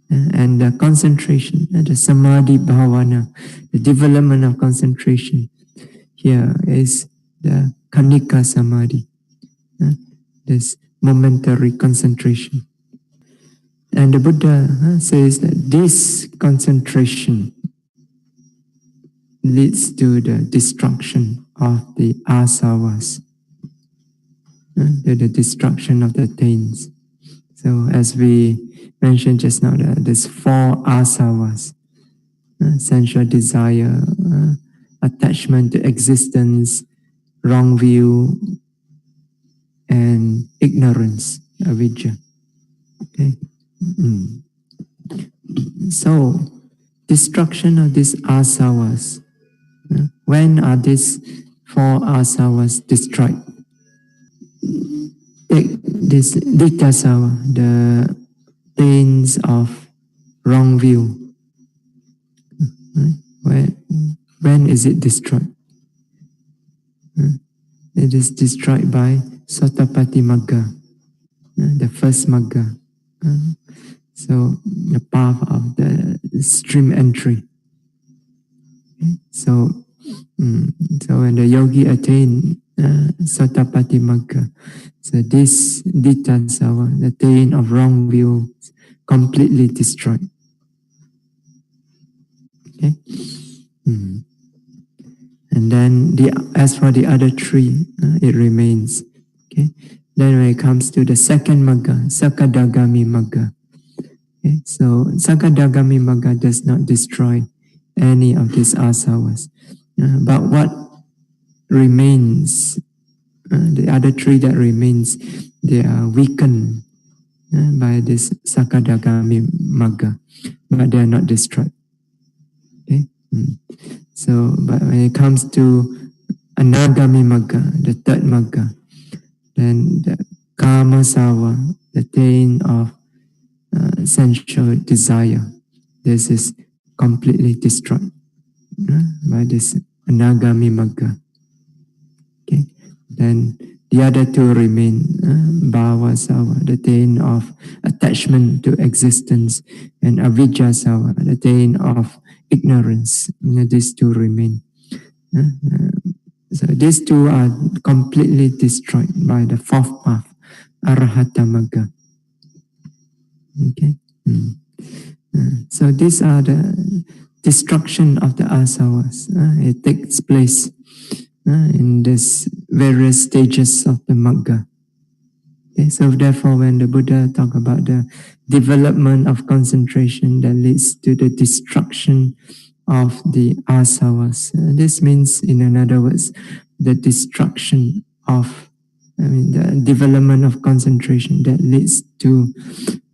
And the concentration, the samadhi bhavana, the development of concentration here is the kanika samadhi, this momentary concentration. And the Buddha says that this concentration leads to the destruction of the asavas, to the destruction of the taints. So as we mentioned just now, there's four asavas: sensual desire, attachment to existence, wrong view, and ignorance, avidya. Okay. So, destruction of these asavas. When are these four asavas destroyed? Take this ditthasava, the pains of wrong view. When is it destroyed? It is destroyed by Sotapati Magga, the first Magga. So the path of the stream entry. So, so when the yogi attain Sotapati Magga, so this Dittasawa, the train of wrong view, completely destroyed. Okay. And then as for the other three, it remains. Okay. Then when it comes to the second Magga, Sakadagami Magga. Okay. So Sakadagami Magga does not destroy any of these asavas. But what remains, the other three that remains, they are weakened by this Sakadagami Magga, but they are not destroyed. Okay? So, but when it comes to Anagami Magga, the third Magga, then the Kamasawa, the taint of sensual desire, this is completely destroyed by this Anagami Magga. Okay. Then the other two remain, Bhavasawa, the taint of attachment to existence, and Avijjasawa, the taint of ignorance. These two remain. So these two are completely destroyed by the fourth path, Arahata Magga. Okay. So these are the destruction of the asavas. It takes place in this various stages of the Magga. Okay, so therefore, when the Buddha talk about the development of concentration that leads to the destruction of the asavas, this means, in other words, the destruction of, the development of concentration that leads to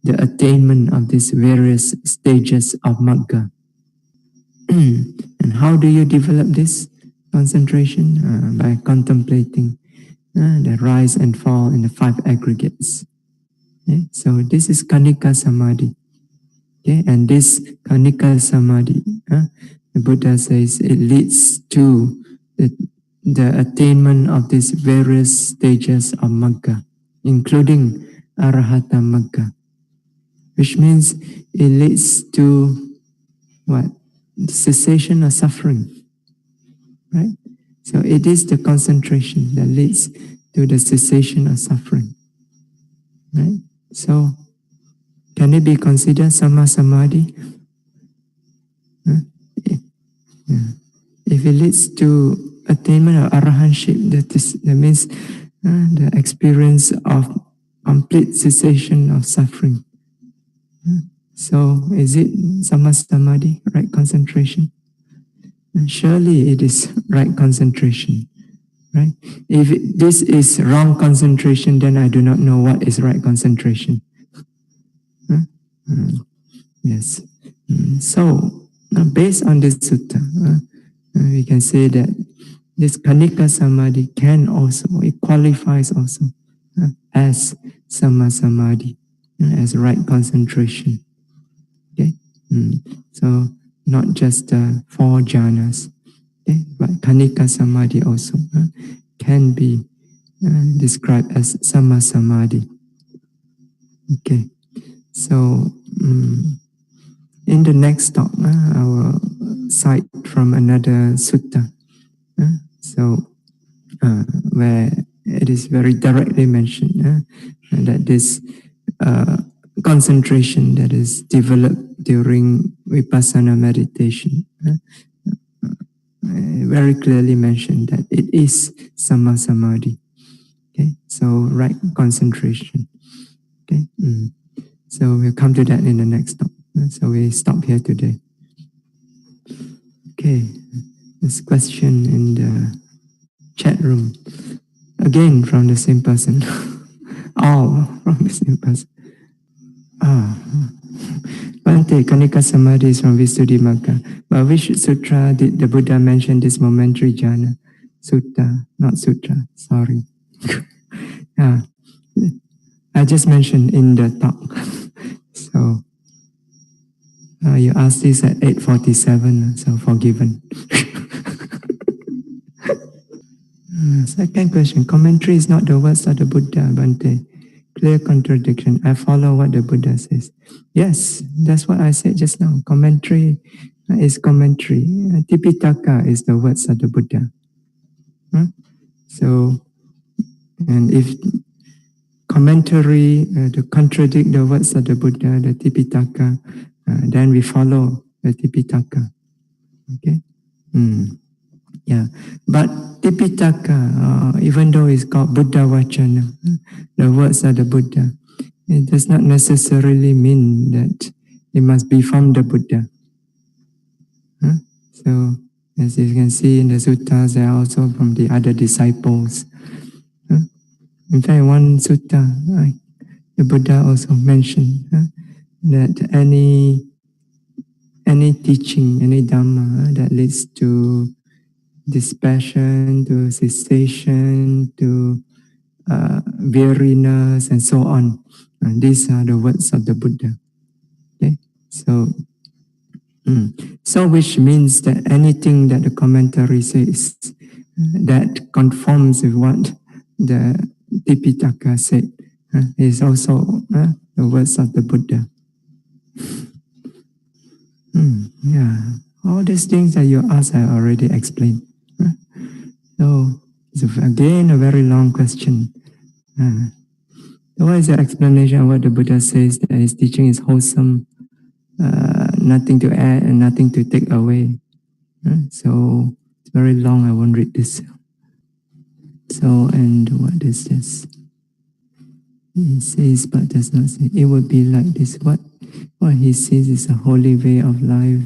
the attainment of these various stages of Magga. And how do you develop this concentration? By contemplating the rise and fall in the five aggregates. Okay? So this is Kanika Samadhi. Okay? And this Kanika Samadhi, the Buddha says it leads to the attainment of these various stages of Magga, including Arahata Magga, which means it leads to what? Cessation of suffering. Right? So it is the concentration that leads to the cessation of suffering. Right? So can it be considered Sama Samadhi? If it leads to attainment of Arahantship, that means the experience of complete cessation of suffering. So is it Sama Samadhi, right concentration? Surely it is right concentration, right? If this is wrong concentration, then I do not know what is right concentration. Yes. So, based on this sutta, we can say that this Kanika Samadhi can also, it qualifies also as Sama Samadhi, as right concentration. Okay? So, not just the four jhanas, okay? But Kanika Samadhi also can be described as Sama Samadhi. Okay, so in the next talk, I will cite from another sutta, so where it is very directly mentioned that this concentration that is developed during vipassana meditation, very clearly mentioned that it is Sama Samadhi. Okay, so right concentration. Okay, so we'll come to that in the next talk. So we stop here today. Okay, this question in the chat room, again from the same person. All from the same person. Bhante, Kanika Samadhi is from Visuddhimagga. But which sutra did the Buddha mention this momentary jhana? Sutta, not sutra, sorry. I just mentioned in the talk. So you asked this at 8:47, so forgiven. Second question. Commentary is not the words of the Buddha, Bhante. Clear contradiction. I follow what the Buddha says. Yes, that's what I said just now. Commentary is commentary. Tipitaka is the words of the Buddha. So, and if commentary to contradict the words of the Buddha, the Tipitaka, then we follow the Tipitaka. Okay? Yeah, but Tipitaka, even though it's called Buddha Vachana, the words of the Buddha, it does not necessarily mean that it must be from the Buddha. So, as you can see in the suttas, they are also from the other disciples. In fact, one sutta, the Buddha also mentioned that any teaching, any Dhamma that leads to dispassion, to cessation, to weariness, and so on. These are the words of the Buddha. Okay, so which means that anything that the commentary says that conforms with what the Tipitaka said is also the words of the Buddha. Yeah, all these things that you asked, I already explained. So it's again a very long question. What is the explanation of what the Buddha says that his teaching is wholesome, nothing to add and nothing to take away? So it's very long, I won't read this. So, and what is this? He says but does not say. It would be like this. What he says is a holy way of life,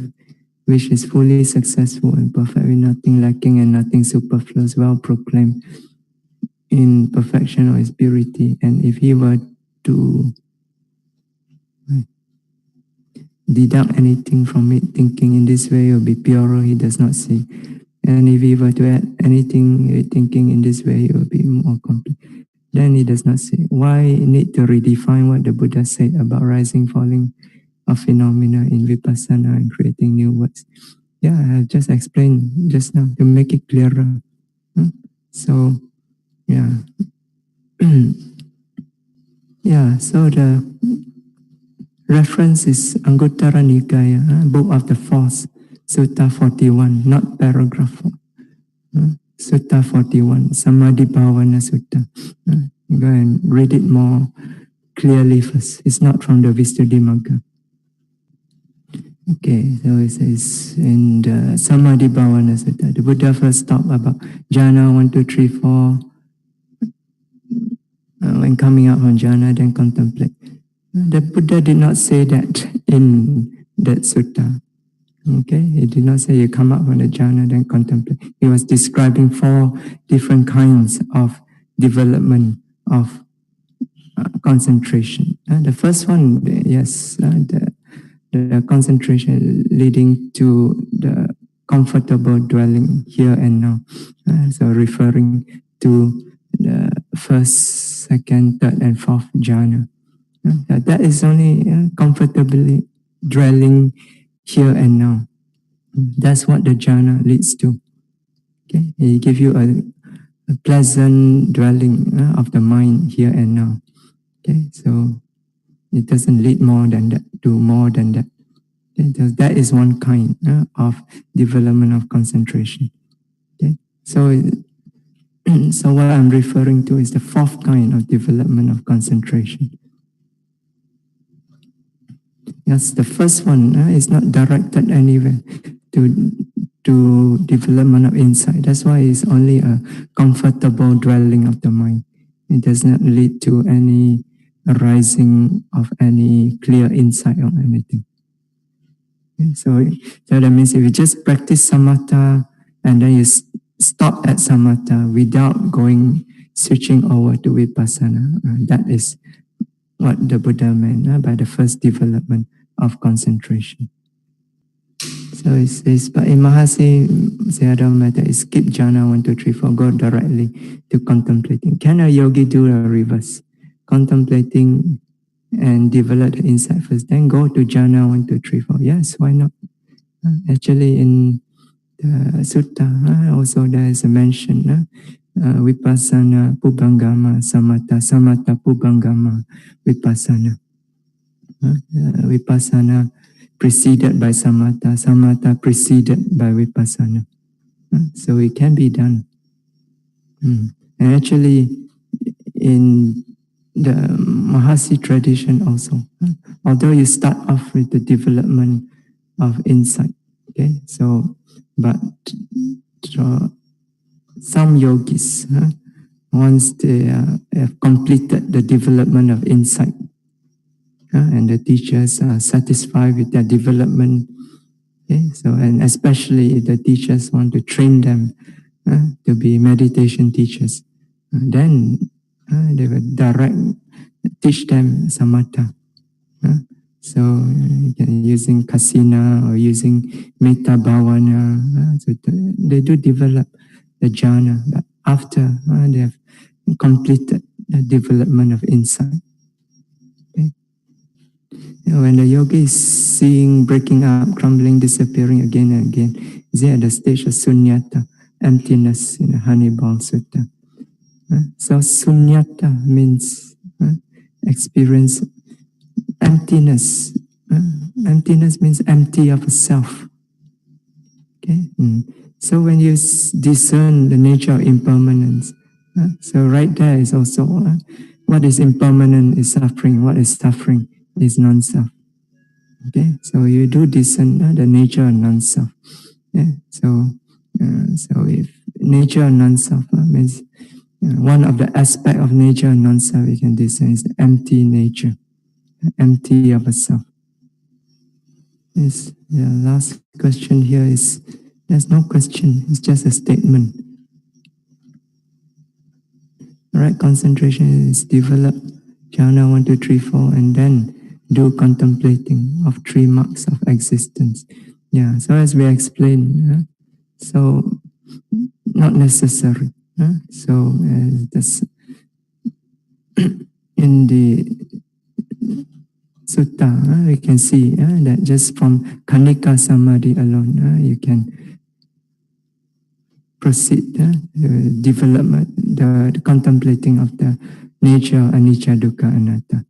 which is fully successful and perfect, with nothing lacking and nothing superfluous, well proclaimed in perfection or its purity. And if he were to deduct anything from it, thinking in this way will be purer, he does not say. And if he were to add anything, thinking in this way, it will be more complete. Then he does not say. Why need to redefine what the Buddha said about rising, falling of phenomena in vipassana and creating new words? Yeah, I have just explained just now to make it clearer. So, yeah. Yeah, so the reference is Anguttara Nikaya, Book of the Fourth, Sutta 41, not paragraph 4. Sutta 41, Samadhi Bhavana Sutta. You go and read it more clearly first. It's not from the Visuddhimagga. Okay, so it says in the Samadhi Bhavana Sutta, the Buddha first talked about jhana 1, 2, 3, 4. When coming out from jhana, then contemplate. The Buddha did not say that in that sutta. Okay, he did not say you come up from the jhana, then contemplate. He was describing 4 different kinds of development of concentration. The first one, yes, the concentration leading to the comfortable dwelling here and now. So referring to the first, second, third, and fourth jhana. That is only comfortably dwelling here and now. That's what the jhana leads to. Okay, he gives you a pleasant dwelling of the mind here and now. Okay, so it doesn't lead more than that, to more than that. Okay, so that is one kind of development of concentration. Okay, so what I'm referring to is the 4th kind of development of concentration. Yes, the first one is not directed anywhere to development of insight. That's why it's only a comfortable dwelling of the mind. It does not lead to any arising of any clear insight or anything. Okay, so that means if you just practice samatha and then you stop at samatha without switching over to vipassana, that is what the Buddha meant by the first development of concentration. So it says, but in Mahasi Sayadaw method, skip jhana 1, 2, 3, 4, go directly to contemplating. Can a yogi do a reverse? Contemplating and develop the insight first, then go to jhana 1, 2, 3, 4. Yes, why not? Actually, in the sutta, also there is a mention Vipassana, Pubangama, Samatha, Samatha, Pubangama, Vipassana. Vipassana preceded by Samatha, Samatha preceded by Vipassana. So it can be done. And actually, in the Mahasi tradition also, although you start off with the development of insight, okay, so, but some yogis, once they have completed the development of insight, and the teachers are satisfied with their development, okay, so, and especially if the teachers want to train them to be meditation teachers, then they will teach them samatha. So using kasina or using metta bhavana, so they do develop the jhana, but after they have completed the development of insight. Okay. When the yogi is seeing breaking up, crumbling, disappearing again and again, is at the stage of sunyata, emptiness in the Honeyball Sutta. So sunyata means experience emptiness. Emptiness means empty of self. Okay. So when you discern the nature of impermanence, so right there is also what is impermanent is suffering. What is suffering is non-self. Okay. So you do discern the nature of non-self. Yeah. So if nature of non-self means one of the aspect of nature of non-self we can discern is the empty nature, empty of a self. Yes, the last question here is, there's no question, it's just a statement. Right, concentration is develop jhana 1, 2, 3, 4, and then do contemplating of 3 marks of existence. Yeah, so as we explained, so not necessary. So that's in the sutta, we can see that just from Kanika Samadhi alone, you can proceed development, the contemplating of the nature anicca, dukkha, anatta.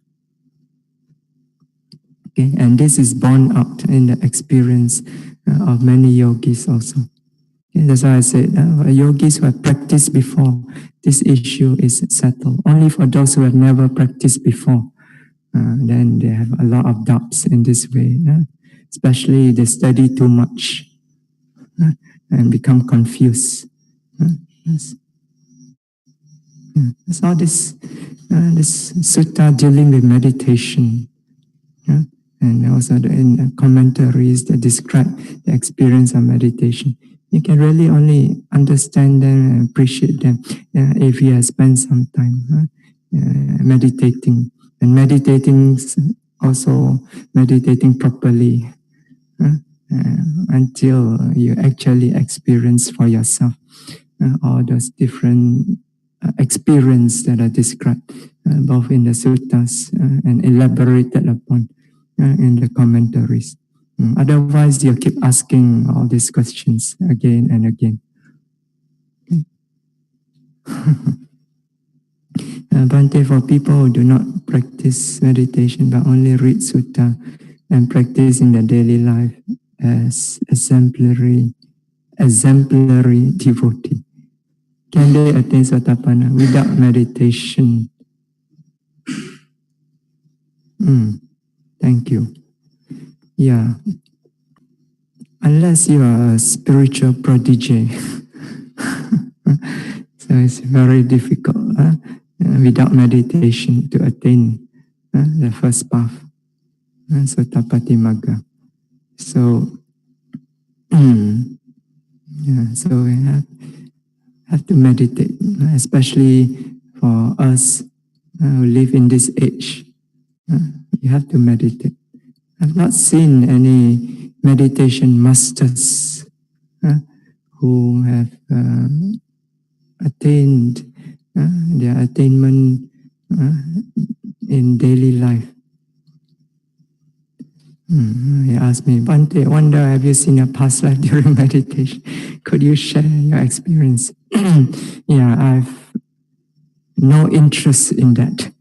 Okay, and this is borne out in the experience of many yogis also. Okay, that's why I said yogis who have practiced before, this issue is settled. Only for those who have never practiced before, then they have a lot of doubts in this way, especially if they study too much and become confused. Yes. That's all this sutta dealing with meditation, and also in the commentaries that describe the experience of meditation. You can really only understand them and appreciate them if you have spent some time meditating. And meditating, also meditating properly until you actually experience for yourself all those different experience that are described both in the suttas and elaborated upon in the commentaries. Otherwise, you keep asking all these questions again and again. Bhante, for people who do not practice meditation but only read sutta and practice in their daily life as exemplary devotee, can they attain Sotapanna without meditation? Thank you. Yeah. Unless you are a spiritual prodigy. So it's very difficult without meditation to attain the first path, Sotapati Magga. So, yeah, so we have to meditate, especially for us who live in this age. You have to meditate. I've not seen any meditation masters who have attained their attainment in daily life. He asked me, one day, have you seen a past life during meditation? Could you share your experience? Yeah, I've no interest in that.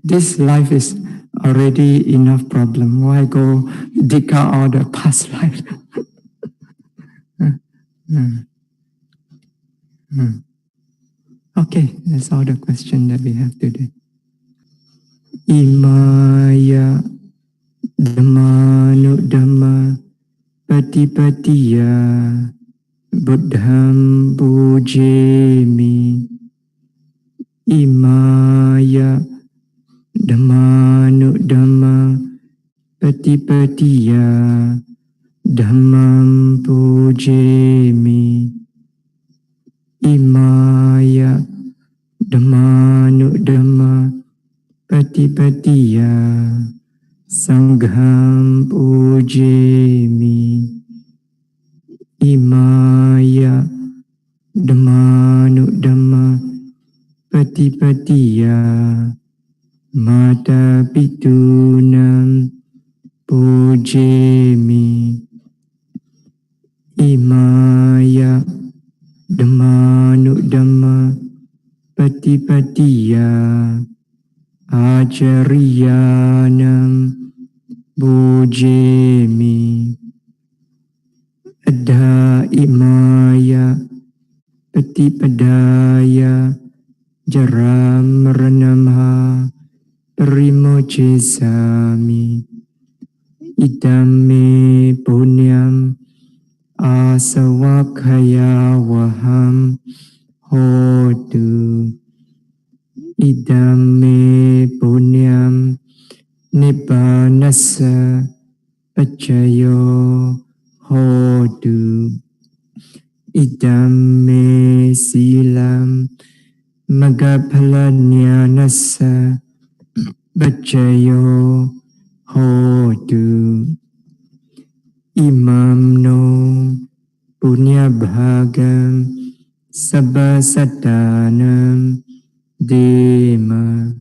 This life is already enough problem. Why go dig out all the past life? Okay, that's all the question that we have today. Imaya Dhammanu Dhamma Patipatiya Buddham Pujemi. Imaya Dhammanu Dhamma Patipatiya Dhammam Pujemi. Imaya Dhammanu Dhamma Patipatiya Sangham Pujemi. Imaya Dhammanu Dhamma Patipatiya Mata Pitunam Pujemi. Imaya Dhammanu Dhamma Patipatiya Acariyanam Pujemi. Adha Imaya Patipadaya Jaram Ranamha Parimocesami. Idame Punyam Asawakaya Waham Hotu. Idame Punyam Nibbanasa Pachayo Hotu. Idame Silam Magaphalanyanasa Pachayo Hotu. Imam no Punya Bhagam Sabba Satanam Dema.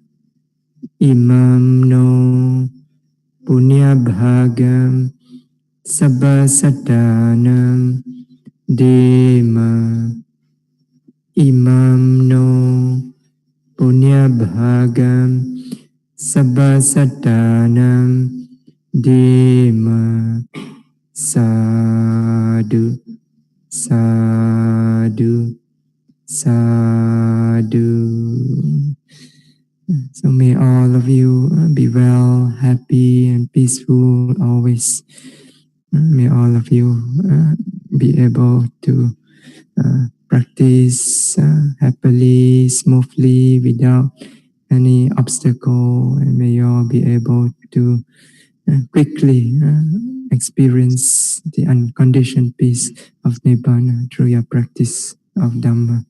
Imam no Punya Bhagam Sabba Satanam Dema. Imam no Punya Bhagam Sabba Satanam Dema. Sadhu, sadhu, sadhu. So may all of you be well, happy and peaceful always. May all of you be able to practice happily, smoothly, without any obstacle, and may you all be able to quickly experience the unconditioned peace of Nibbana through your practice of Dhamma.